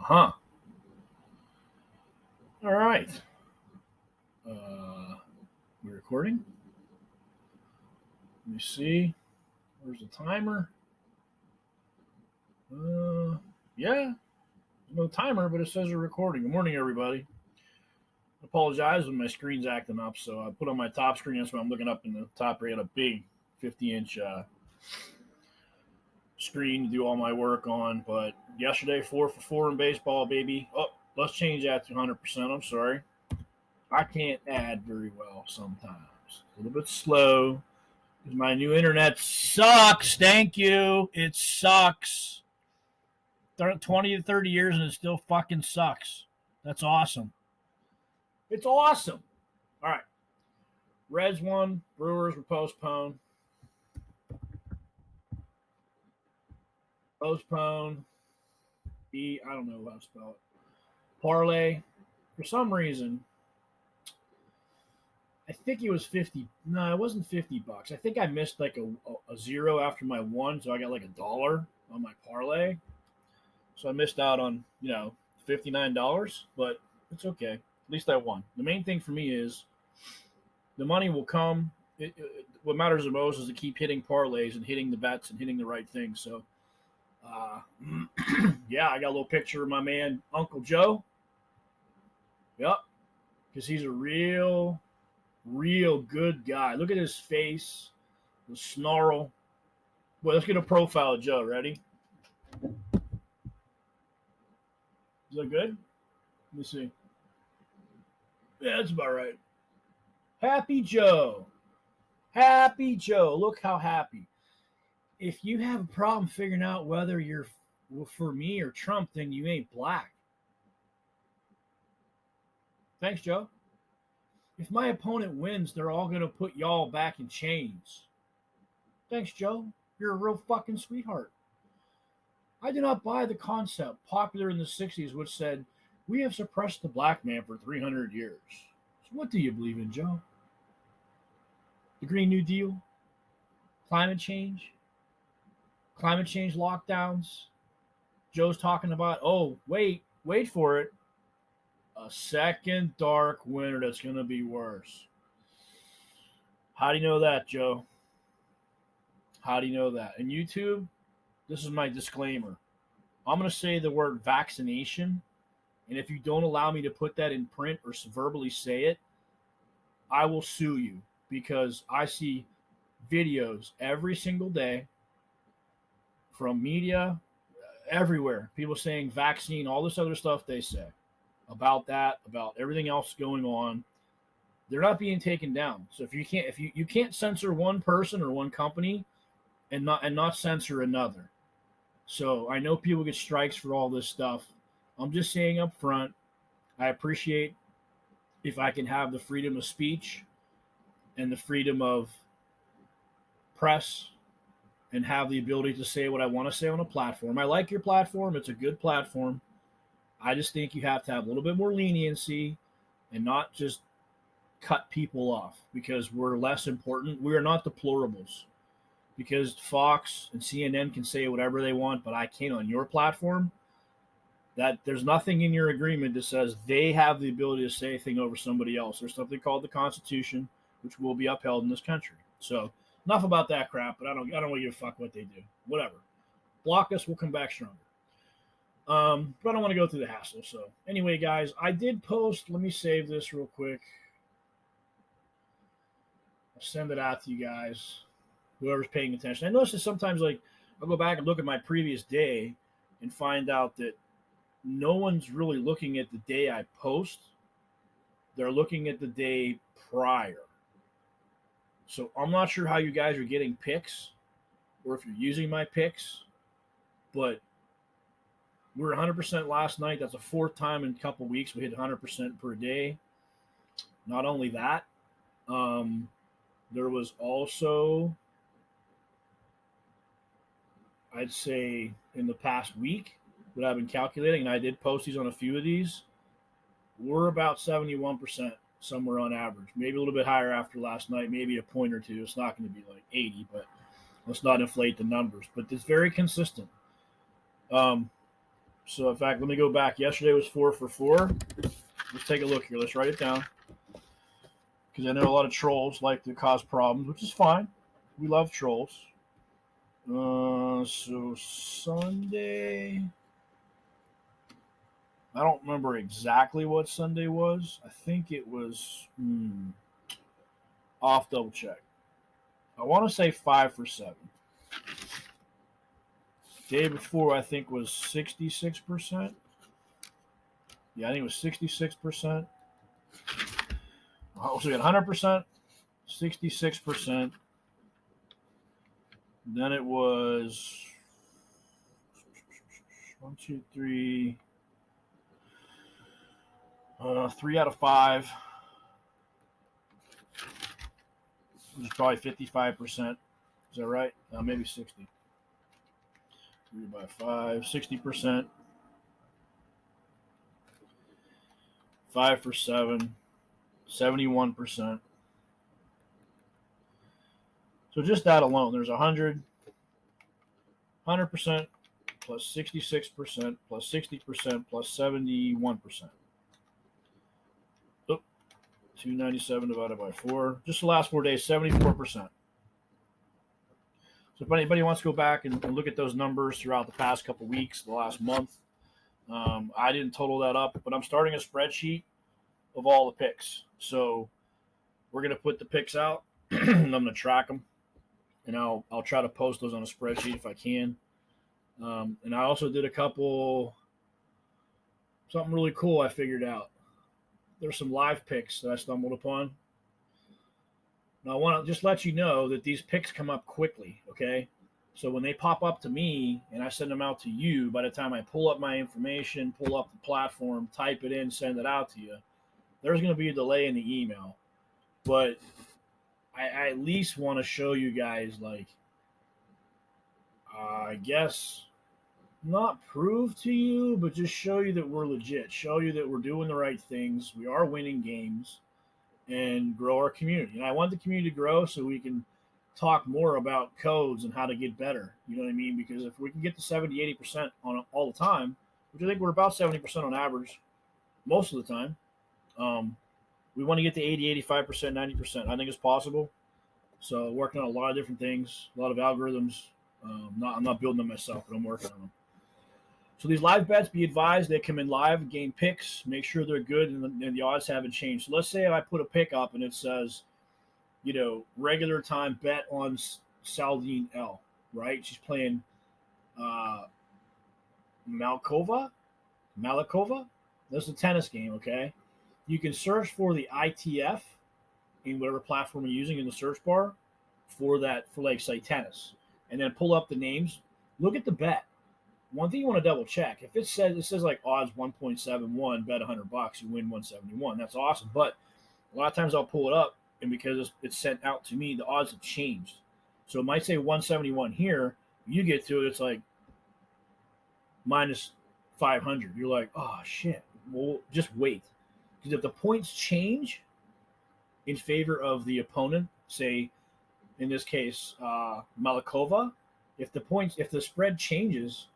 Huh. All right. We're recording. Let me see. Where's the timer? Yeah. There's no timer, but it says we're recording. Good morning, everybody. I apologize when my screen's acting up, so I put on my top screen. That's why I'm looking up in the top right. A big 50-inch screen to do all my work on. But yesterday, 4 for 4 in baseball, baby. Oh, let's change that to 100%. I'm sorry. I can't add very well sometimes. A little bit slow. Because my new internet sucks. Thank you. It sucks. 20 to 30 years and it still fucking sucks. That's awesome. It's awesome. All right. Reds won. Brewers were postponed. Postponed. I don't know how to spell it. Parlay. For some reason, I think it was 50. No, it wasn't $50. I think I missed like a zero after my one, so I got like $1 on my parlay. So I missed out on, $59, but it's okay. At least I won. The main thing for me is the money will come. What matters the most is to keep hitting parlays and hitting the bets and hitting the right things. So, yeah, I got a little picture of my man, Uncle Joe. Yep, because he's a real good guy. Look at his face, the snarl. Well, let's get a profile of Joe. Ready? Is that good? Let me see. Yeah, that's about right. Happy Joe. Happy Joe. Look how happy. If you have a problem figuring out whether you're for me or Trump, then you ain't black. Thanks, Joe. If my opponent wins, they're all going to put y'all back in chains. Thanks, Joe. You're a real fucking sweetheart. I do not buy the concept popular in the 60s which said, we have suppressed the black man for 300 years. So what do you believe in, Joe? The Green New Deal? Climate change? Climate change lockdowns? Joe's talking about, oh, wait for it. A second dark winter that's going to be worse. How do you know that, Joe? How do you know that? And YouTube, this is my disclaimer. I'm going to say the word vaccination, and if you don't allow me to put that in print or verbally say it, I will sue you because I see videos every single day from media everywhere. People saying vaccine, all this other stuff they say about that, about everything else going on. They're not being taken down. So if you can't censor one person or one company and not censor another. So I know people get strikes for all this stuff. I'm just saying up front, I appreciate if I can have the freedom of speech and the freedom of press and have the ability to say what I want to say on a platform. I like your platform. It's a good platform. I just think you have to have a little bit more leniency and not just cut people off because we're less important. We are not deplorables because Fox and CNN can say whatever they want, but I can't on your platform. That there's nothing in your agreement that says they have the ability to say anything over somebody else. There's something called the Constitution, which will be upheld in this country. So enough about that crap. But I don't want to give a fuck what they do. Whatever. Block us. We'll come back stronger. But I don't want to go through the hassle. So anyway, guys, I did post. Let me save this real quick. I'll send it out to you guys. Whoever's paying attention. I notice that sometimes, like, I'll go back and look at my previous day and find out that no one's really looking at the day I post. They're looking at the day prior. So I'm not sure how you guys are getting pics or if you're using my pics, but we're 100% last night. That's the fourth time in a couple weeks we hit 100% per day. Not only that, there was also, I'd say, in the past week that I've been calculating, and I did post these on a few of these, we're about 71% somewhere on average. Maybe a little bit higher after last night, maybe a point or two. It's not going to be like 80, but let's not inflate the numbers. But it's very consistent. So, in fact, let me go back. Yesterday was 4 for 4. Let's take a look here. Let's write it down. Because I know a lot of trolls like to cause problems, which is fine. We love trolls. So, Sunday. I don't remember exactly what Sunday was. I think it was. Off double check. I want to say 5 for 7. Day before, I think, was 66%. Yeah, I think it was 66%. So we had 100%, 66%. Then it was 1, 2, 3, 3 out of 5, which is probably 55%. Is that right? Maybe 60. 3 by 5, 60%. 5 for 7, 71%. So just that alone, there's 100% plus 66% plus 60% plus 71%. 297 divided by 4. Just the last 4 days, 74%. So if anybody wants to go back and look at those numbers throughout the past couple weeks, the last month, I didn't total that up, but I'm starting a spreadsheet of all the picks. So we're going to put the picks out, and I'm going to track them, and I'll try to post those on a spreadsheet if I can. And I also did something really cool I figured out. There's some live picks that I stumbled upon. Now, I want to just let you know that these picks come up quickly, okay? So when they pop up to me and I send them out to you, by the time I pull up my information, pull up the platform, type it in, send it out to you, there's going to be a delay in the email. But I at least want to show you guys, like, I guess, not prove to you, but just show you that we're legit, show you that we're doing the right things, we are winning games, and grow our community. And I want the community to grow so we can talk more about codes and how to get better. You know what I mean? Because if we can get to 70, 80% on all the time, which I think we're about 70% on average most of the time, we want to get to 80, 85%, 90%. I think it's possible. So working on a lot of different things, a lot of algorithms. I'm not building them myself, but I'm working on them. So these live bets, be advised, they come in live, game picks, make sure they're good, and the odds haven't changed. So let's say I put a pick up and it says, regular time bet on Saldine L, right? She's playing Malikova. That's a tennis game, okay? You can search for the ITF in whatever platform you're using in the search bar for like, say, tennis, and then pull up the names. Look at the bet. One thing you want to double check, if it says like odds 1.71, bet $100, you win 171. That's awesome. But a lot of times I'll pull it up, and because it's sent out to me, the odds have changed. So it might say 171 here. You get to it, it's like minus 500. You're like, oh shit. Well, just wait, because if the points change in favor of the opponent, say in this case Malikova, if the spread changes.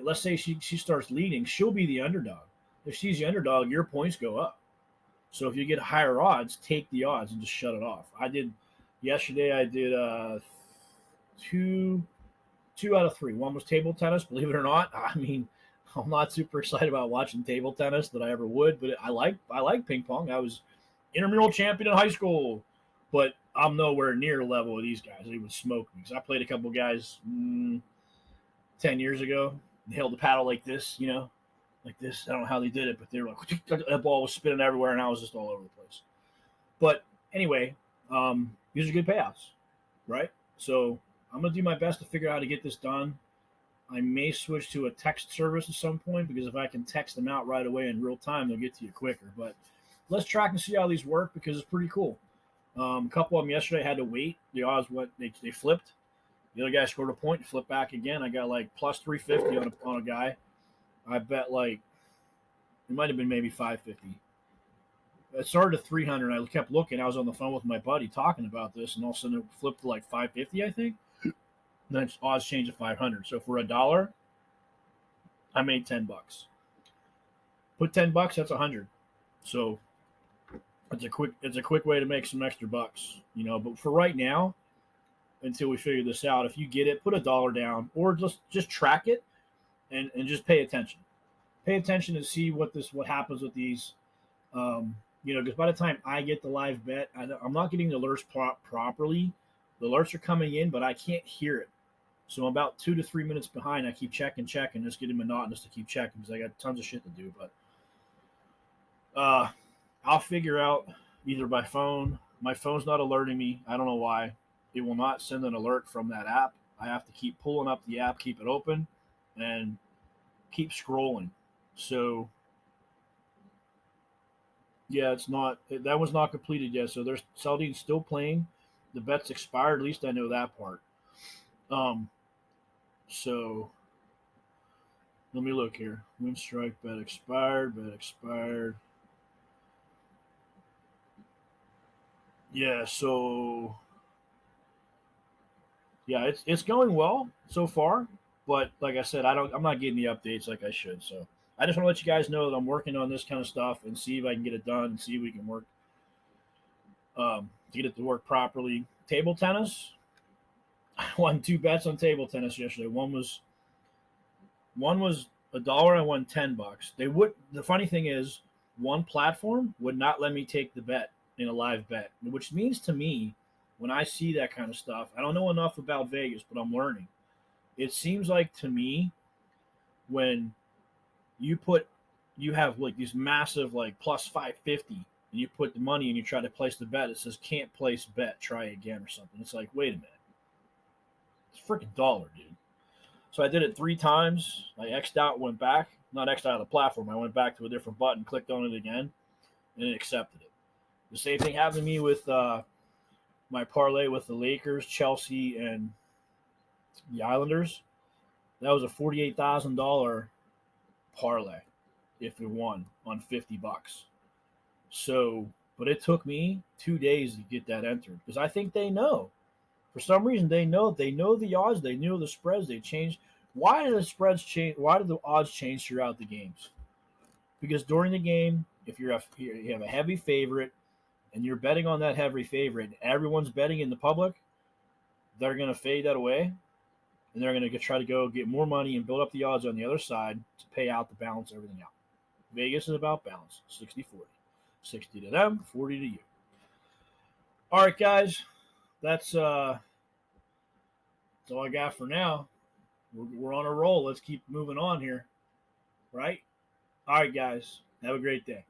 Let's say she starts leading, she'll be the underdog. If she's the underdog, your points go up. So if you get higher odds, take the odds and just shut it off. Yesterday I did two out of 3. One was table tennis, believe it or not. I mean, I'm not super excited about watching table tennis that I ever would, but I like ping pong. I was intramural champion in high school, but I'm nowhere near the level of these guys. They would smoke me because I played a couple guys 10 years ago. They held the paddle like this, like this. I don't know how they did it, but they were like, that ball was spinning everywhere, and I was just all over the place. But anyway, these are good payouts, right? So I'm going to do my best to figure out how to get this done. I may switch to a text service at some point, because if I can text them out right away in real time, they'll get to you quicker. But let's track and see how these work, because it's pretty cool. A couple of them yesterday had to wait. The odds they flipped. The other guy scored a point, flipped back again. I got like plus 350 on a guy. I bet like it might have been maybe 550. It started at 300. I kept looking. I was on the phone with my buddy talking about this, and all of a sudden it flipped to like 550, I think. And then odds changed to 500. So for $1, I made $10. Put $10, that's 100. So it's a quick way to make some extra bucks, But for right now, until we figure this out, if you get it, put $1 down, or just track it and just pay attention. Pay attention to see what happens with these. Because by the time I get the live bet, I'm not getting the alerts properly. The alerts are coming in, but I can't hear it. So I'm about 2 to 3 minutes behind. I keep checking, it's getting monotonous to keep checking because I got tons of shit to do. But I'll figure out either by phone. My phone's not alerting me. I don't know why. It will not send an alert from that app. I have to keep pulling up the app, keep it open, and keep scrolling. So yeah, that was not completed yet. So there's Saldine's still playing. The bet's expired. At least I know that part. Um, so let me look here. Win strike bet expired. Bet expired. Yeah. So yeah, it's going well so far. But like I said, I'm not getting the updates like I should. So I just want to let you guys know that I'm working on this kind of stuff and see if I can get it done and see if we can work to get it to work properly. Table tennis. I won 2 bets on table tennis yesterday. One was $1. I won $10. They would. The funny thing is, one platform would not let me take the bet in a live bet, which means to me, when I see that kind of stuff, I don't know enough about Vegas, but I'm learning. It seems like to me when you put you have like these massive like plus 550 and you put the money and you try to place the bet, it says can't place bet, try again or something. It's like, wait a minute, it's a freaking dollar, dude. So I did it 3 times. I X'd out, went back. Not X'd out of the platform. I went back to a different button, clicked on it again, and it accepted it. The same thing happened to me with my parlay with the Lakers, Chelsea, and the Islanders. That was a $48,000 parlay if it won on $50. So, but it took me 2 days to get that entered because I think they know. For some reason, they know the odds, they know the spreads. They change. Why do the spreads change? Why do the odds change throughout the games? Because during the game, if you have a heavy favorite and you're betting on that heavy favorite, and everyone's betting in the public, they're going to fade that away, and they're going to try to go get more money and build up the odds on the other side to pay out to balance everything out. Vegas is about balance, 60-40. 60 to them, 40 to you. All right, guys, that's all I got for now. We're on a roll. Let's keep moving on here, right? All right, guys, have a great day.